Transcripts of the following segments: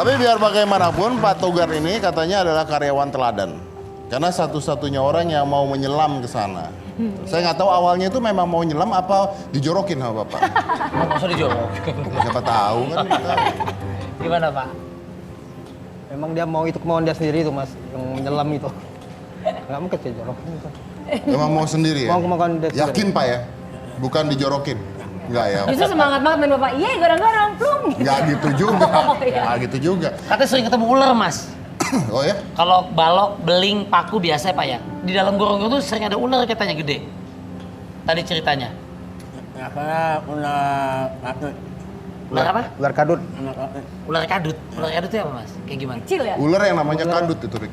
Tapi biar bagaimanapun Pak Togar ini katanya adalah karyawan teladan. Karena satu-satunya orang yang mau menyelam ke sana. Saya nggak tahu awalnya itu memang mau nyelam apa dijorokin sama Bapak. Masa dijorokin? Siapa tahu kan kita. Gimana Pak? Memang dia mau itu kemauan dia sendiri itu mas, yang menyelam itu. Nggak mungkin sih jorokin itu. Emang mau sendiri ya? Mau kemauan dia sendiri. Yakin Pak ya? Bukan dijorokin? Enggak ya? Justru semangat banget main Bapak. Iya, gorong-gorong, plung. Enggak gitu juga. Oh, iya. Enggak gitu juga. Katanya sering ketemu ular Mas. Oh ya? Kalau balok, beling, paku biasa ya Pak ya. Di dalam gorong-gorong tuh sering ada ular katanya gede. Tadi ceritanya. Ya, karena ular patut. Ular apa? Ular kadut. Ular patut. Ular kadut. Ular kadut itu apa Mas? Kayak gimana? Kecil ya? Ular yang namanya kadut itu, Rik.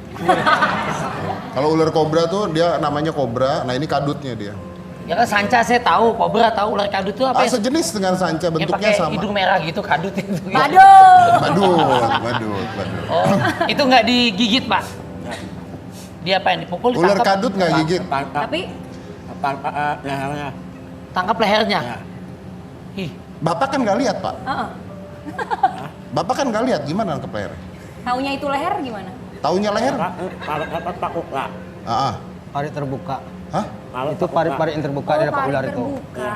Kalau ular kobra tuh dia namanya kobra, nah ini kadutnya dia. Ya kan sanca saya tahu, kobra tahu, ular kadut itu apa ya? Sejenis dengan sanca, Yang bentuknya pakai sama. hidung merah gitu, kadut itu. Aduh. Badut. Oh, itu nggak digigit Pak? Dia apa yang dipukul? Ular Ditangkap? kadut nggak gigit. Tapi Tangkap lehernya. Tangkap lehernya? Ya. Ih, Bapak kan nggak lihat Pak. heeh. Bapak kan nggak lihat gimana nangkep leher. Taunya itu leher gimana? Taunya leher? Kalau takut lah. Ah, Parit terbuka. hah? Itu parit-parit yang terbuka di dapat parit ular itu. terbuka.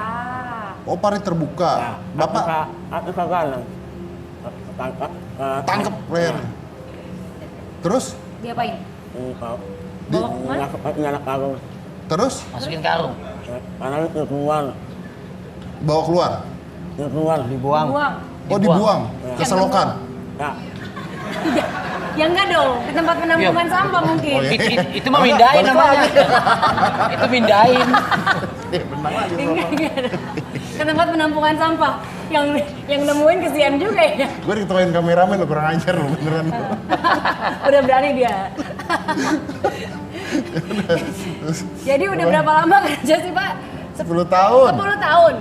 Oh parit terbuka. Bapak Aku kagak. Tangkap. tangkep leher. Terus? Diapain? Kau. Bawa kemana? Nyala karung. Terus? masukin karung. Karena itu keluar. Bawa keluar? Itu keluar. Dibuang. Buang. Oh dibuang? Ke selokan? Ya. Ya enggak dong, ke tempat penampungan sampah mungkin. Oh, iya. Itu mah mindahin namanya. Itu mindahin. Enggak. Ke tempat penampungan sampah. Yang nemuin kesian juga ya. Gue diketuain kameramen lo kurang ajar lo beneran. Udah berani dia. Jadi udah berapa lama kerja sih Pak? 10 tahun. 10 tahun.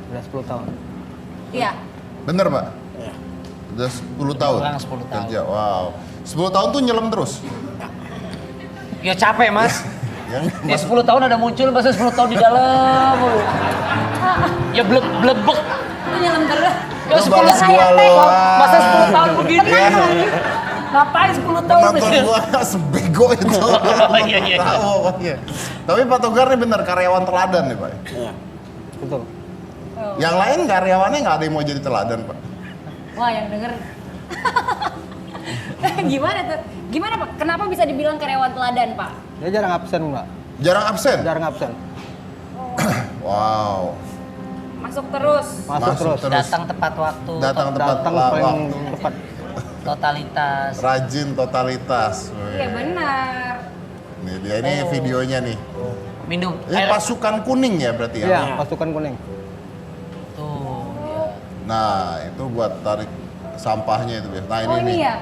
Udah 10 tahun. Iya. Bener Pak? Udah 10 tahun? Kurang 10 tahun. Kerja, wow. 10 tahun tuh nyelam terus? Ya capek Mas. Yang Dia 10 tahun ada muncul, masa 10 tahun di dalam. Ya blebek. Itu nyelam terus. Ya Lu 10 balas gua lo. Masa 10 tahun begini? Tenang lagi. Ngapain 10 tahun? Penonton gua sebego itu. Iya. Tahu pokoknya. Tapi Pak Togar nih bener karyawan teladan nih Pak. Iya. Betul. Yang lain karyawannya nggak ada yang mau jadi teladan Pak. Wah, yang denger. Gimana tuh? Gimana Pak? Kenapa bisa dibilang karyawan teladan Pak? Dia jarang absen mbak. Jarang absen? Jarang absen. Wow. Masuk terus. Masuk terus. Datang tepat waktu. Datang tepat Datang waktu. paling tepat. Totalitas. Rajin totalitas. Iya benar. Nih dia ini videonya nih. Minum Ini air. pasukan kuning ya berarti ya? Iya, pasukan kuning. Tuh. Ya. Nah itu buat tarik sampahnya itu biasa. Nah Oh ini ya?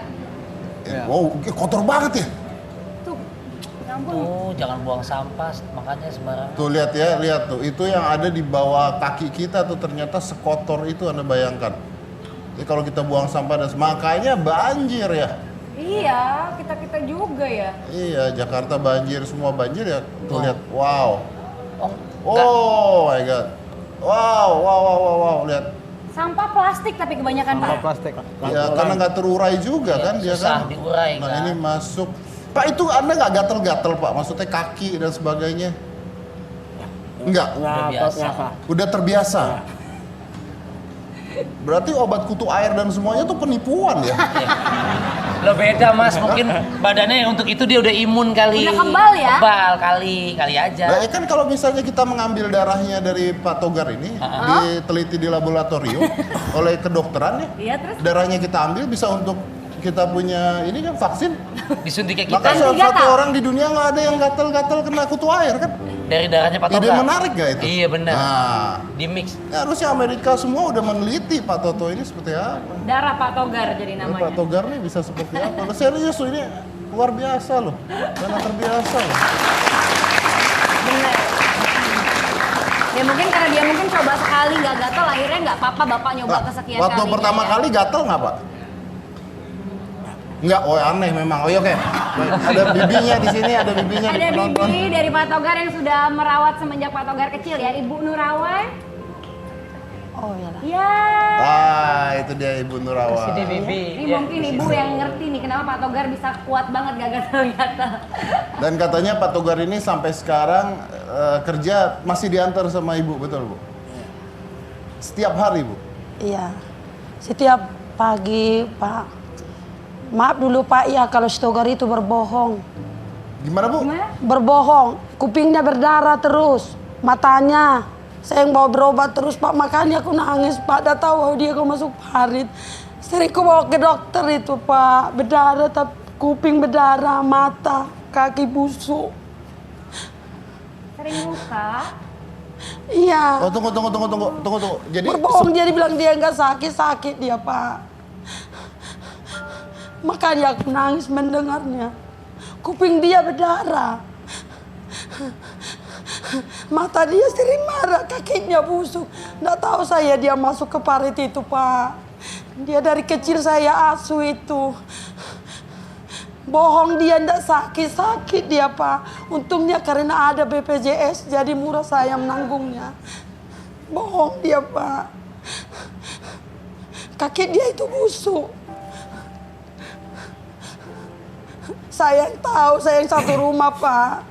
Iya. Wow kotor banget ya. Tuh. Ya ampun. Tuh, jangan buang sampah, makanya sembarangan. Tuh lihat ya, lihat tuh. Itu yang ada di bawah kaki kita tuh ternyata sekotor itu Anda bayangkan. Jadi kalau kita buang sampah dan makanya banjir ya. Iya, kita juga ya. Iya, Jakarta banjir, semua banjir ya. Tuh lihat, wow. Oh, enggak. Oh my god. Wow, lihat. Sampah plastik tapi kebanyakan Sampah Pak. plastik. Ya karena nggak terurai juga Iya, kan dia susah kan. diurai, Nah kan. ini masuk. Pak itu Anda nggak gatel-gatel Pak? Maksudnya kaki dan sebagainya? Enggak. Udah biasa. Udah terbiasa. Berarti obat kutu air dan semuanya tuh penipuan ya? Lo beda Mas, mungkin badannya untuk itu dia udah imun kali. Udah kebal ya? Kebal kali aja. Nah, kan kalau misalnya kita mengambil darahnya dari Pak Togar ini, diteliti di laboratorium oleh kedokteran ya, Iya terus? darahnya kita ambil bisa untuk kita punya ini kan vaksin. Disuntik ke Maka kita satu orang di dunia nggak ada yang gatel-gatel kena kutu air kan? dari darahnya Pak Ide Togar. menarik gak itu? Iya benar. Nah, Di mix. ya harusnya Amerika semua udah meneliti Pak Toto ini seperti apa. Darah Pak Togar jadi Ini namanya. Pak Togar nih bisa seperti apa? Loh, serius loh ini luar biasa loh, karena terbiasa loh. Bener. Ya mungkin karena dia mungkin coba sekali nggak gatel, akhirnya nggak apa-apa bapak nyoba Nah, kesekian waktu kalinya pertama ya. kali gatel nggak Pak? Enggak, oh aneh memang. Oh iya oke. Ada bibinya di sini, ada bibinya di Ada penonton. Bibi dari Pak Togar yang sudah merawat semenjak Pak Togar kecil ya, Ibu Nurawan. Oh iyalah. Iya. Ah, itu dia Ibu Nurawa. Si Bibi. Ini mungkin ibu yang ngerti nih kenapa Pak Togar bisa kuat banget gak gatal-gatal. Dan katanya Pak Togar ini sampai sekarang kerja masih diantar sama Ibu, betul Bu? Setiap hari Bu? Iya. Setiap pagi, Pak. Maaf dulu Pak, ya kalau si Togar itu berbohong. Gimana Bu? Gimana? Berbohong, kupingnya berdarah terus, matanya. Saya yang bawa berobat terus Pak, makanya aku nangis Pak. Dah tahu bahwa dia kau masuk parit. Sering aku bawa ke dokter itu Pak, berdarah, tapi kuping berdarah, mata, kaki busuk. Sering luka. Iya. Oh tunggu. Jadi Berbohong dia bilang dia nggak sakit dia Pak. Makanya aku nangis mendengarnya. Kuping dia berdarah. Mata dia sering marah, kakinya busuk. Nggak tahu saya dia masuk ke parit itu Pak. Dia dari kecil saya asuh itu. Bohong dia ndak sakit dia Pak. Untungnya karena ada BPJS jadi murah saya menanggungnya. Bohong dia Pak. Kaki dia itu busuk. Saya yang tahu, saya yang satu rumah Pak.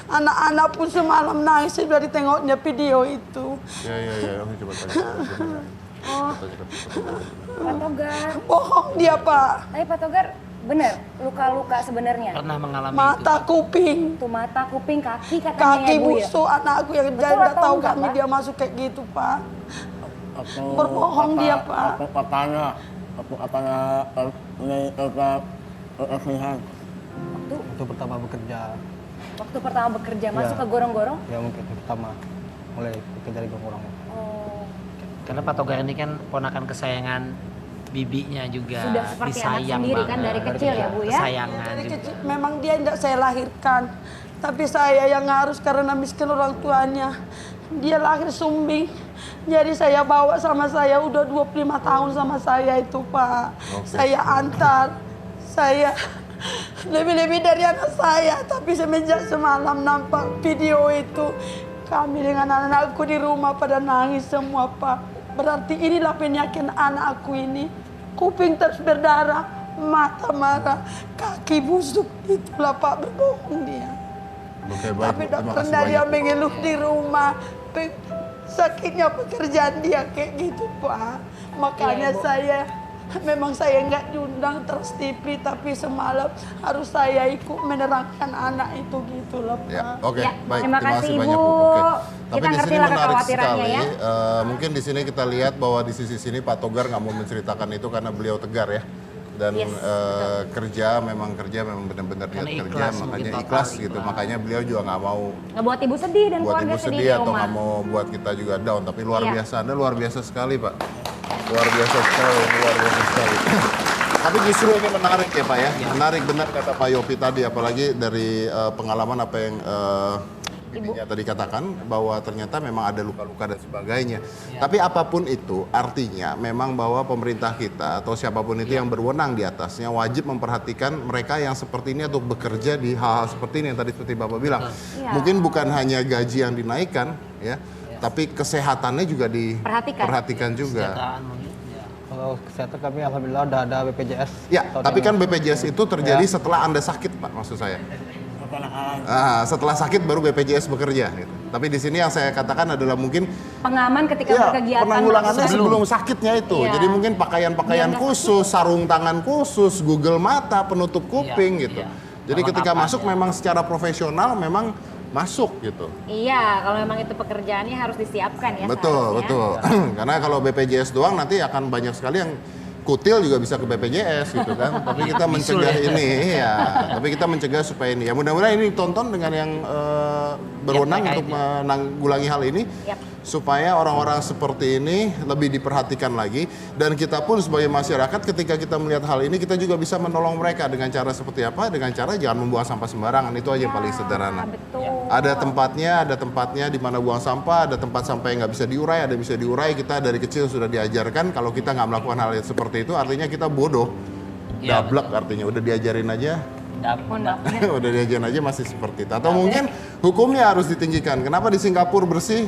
Anak-anak pun semalam nangis sudah ditengoknya video itu. Ya, oke coba tanya. Oh, Pak Togar. Bohong dia Pak. Tapi Pak Togar bener luka-luka sebenarnya. Pernah mengalami Mata, itu. kuping, Tuh mata, kuping, kaki katanya kaki ya Bu ya. busuk. Anakku yang Betul jadi nggak atau tahu enggak, kami Pak? dia masuk kayak gitu Pak. Waktu Berbohong dia, Pak. Waktu katanya ini kebersihan. Waktu pertama bekerja, Waktu pertama bekerja masuk Iya. ke gorong-gorong. ya mungkin pertama mulai bekerja di orang. Oh, Karena Pak Togar ini kan ponakan kesayangan bibinya juga. sudah seperti anak disayang sendiri banget. kan dari kecil ya Bu ya. Kesayangan Dari juga. kecil memang dia tidak saya lahirkan. Tapi saya yang harus karena miskin orang tuanya. Dia lahir sumbing. Jadi saya bawa sama saya udah 25 tahun sama saya itu Pak. Saya antar. Saya lebih-lebih dari anak saya. Tapi semenjak semalam nampak video itu. Kami dengan anak-anakku di rumah pada nangis semua Pak. Berarti inilah penyakit anak aku ini. Kuping terus berdarah, mata marah, kaki busuk. Itulah Pak, berbohong dia. Oke baik. Tapi Bu. Terima kasih pernah dia banyak. mengeluh di rumah. Sakitnya pekerjaan dia kayak gitu Pak. Makanya Iya, Ibu. saya memang saya nggak diundang Trans TV, tapi semalam harus saya ikut menerangkan anak itu gitu loh Pak. Ya, oke, Ya, baik. terima kasih, kasih Ibu. banyak Bu. Oke. Tapi Kita di ngerti sini lah menarik kekhawatirannya sekali. ya. Mungkin di sini kita lihat bahwa di sisi sini Pak Togar nggak mau menceritakan itu karena beliau tegar ya. Dan Yes, kerja memang benar-benar dia Karena kerja, ikhlas, makanya mungkin ikhlas total gitu. ikhlas. Makanya beliau juga nggak mau Ngebuat ibu sedih dan buat keluarga ibu sedih sedih di atau rumah. nggak mau buat kita juga down. Tapi luar Iya. biasa, Anda luar biasa sekali Pak. Luar biasa sekali, luar biasa sekali. Tapi justru ini menarik ya Pak ya. Menarik benar kata Pak Yopi tadi, apalagi dari pengalaman apa yang bibinya tadi katakan bahwa ternyata memang ada luka-luka dan sebagainya. Tapi apapun itu artinya memang bahwa pemerintah kita atau siapapun itu yang berwenang di atasnya wajib memperhatikan mereka yang seperti ini untuk bekerja di hal-hal seperti ini yang tadi seperti Bapak bilang. Iya. Mungkin bukan hanya gaji yang dinaikkan ya, tapi kesehatannya juga diperhatikan juga. Kesejahteraan mungkin. Ya. Kalau kesehatan kami alhamdulillah udah ada BPJS. Ya, tahun tapi ini. kan BPJS itu terjadi Ya. setelah Anda sakit, Pak, maksud saya. Keponakan. Setelah sakit baru BPJS bekerja. Gitu. Tapi di sini yang saya katakan adalah mungkin Pengaman ketika ya, berkegiatan. penanggulangannya langsung. sebelum sakitnya itu. Iya. Jadi mungkin pakaian-pakaian Biar nggak khusus, sarung tangan khusus, Google mata, penutup kuping Iya, gitu. iya. Jadi ketika Perlengkapan, masuk ya. memang secara profesional memang masuk gitu. Iya, kalau memang itu pekerjaannya harus disiapkan ya. Betul, seharusnya. betul. Karena kalau BPJS doang nanti akan banyak sekali yang kutil juga bisa ke BPJS gitu kan. Tapi kita mencegah ini ya. Tapi kita mencegah supaya ini. Ya mudah-mudahan ini ditonton dengan yang berwenang terkait untuk ya. menanggulangi hal ini. Yap. Supaya orang-orang seperti ini lebih diperhatikan lagi. Dan kita pun sebagai masyarakat ketika kita melihat hal ini kita juga bisa menolong mereka dengan cara seperti apa? Dengan cara jangan membuang sampah sembarangan. Itu aja yang paling sederhana. Betul. Ada tempatnya di mana buang sampah, ada tempat sampah yang nggak bisa diurai, ada yang bisa diurai. Kita dari kecil sudah diajarkan kalau kita nggak melakukan hal yang seperti itu, artinya kita bodoh. Iya, Dablek artinya, udah diajarin aja, Mohon maaf. udah diajarin aja masih seperti itu. Atau mungkin hukumnya harus ditinggikan. Kenapa di Singapura bersih,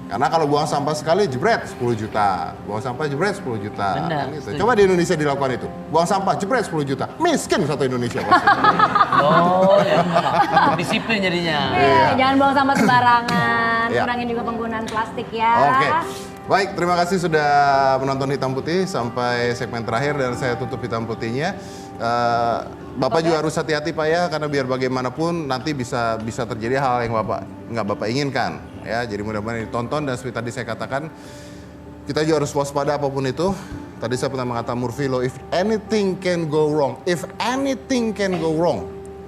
Karena kalau buang sampah sekali jebret 10 juta. Buang sampah jebret 10 juta. Benar, Kan gitu. setuju. Coba di Indonesia dilakukan itu. Buang sampah jebret 10 juta. Miskin satu Indonesia pasti. Oh, ya. Disiplin jadinya. Jangan buang sampah sembarangan, Iya. kurangin juga penggunaan plastik ya. Oke. Baik, terima kasih sudah menonton Hitam Putih sampai segmen terakhir dan saya tutup Hitam Putihnya. Bapak juga harus hati-hati Pak ya, karena biar bagaimanapun nanti bisa terjadi hal yang nggak Bapak inginkan ya. Jadi mudah-mudahan ditonton dan seperti tadi saya katakan, kita juga harus waspada apapun itu. Tadi saya pernah mengatakan Murphy Law, if anything can go wrong,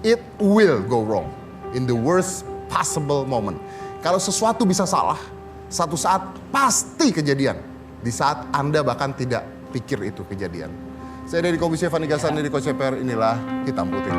it will go wrong in the worst possible moment. Kalau sesuatu bisa salah, satu saat pasti kejadian. Di saat Anda bahkan tidak pikir itu kejadian. Saya dari Komisi Evan Igasan dari Coach CPR, inilah Hitam Putih.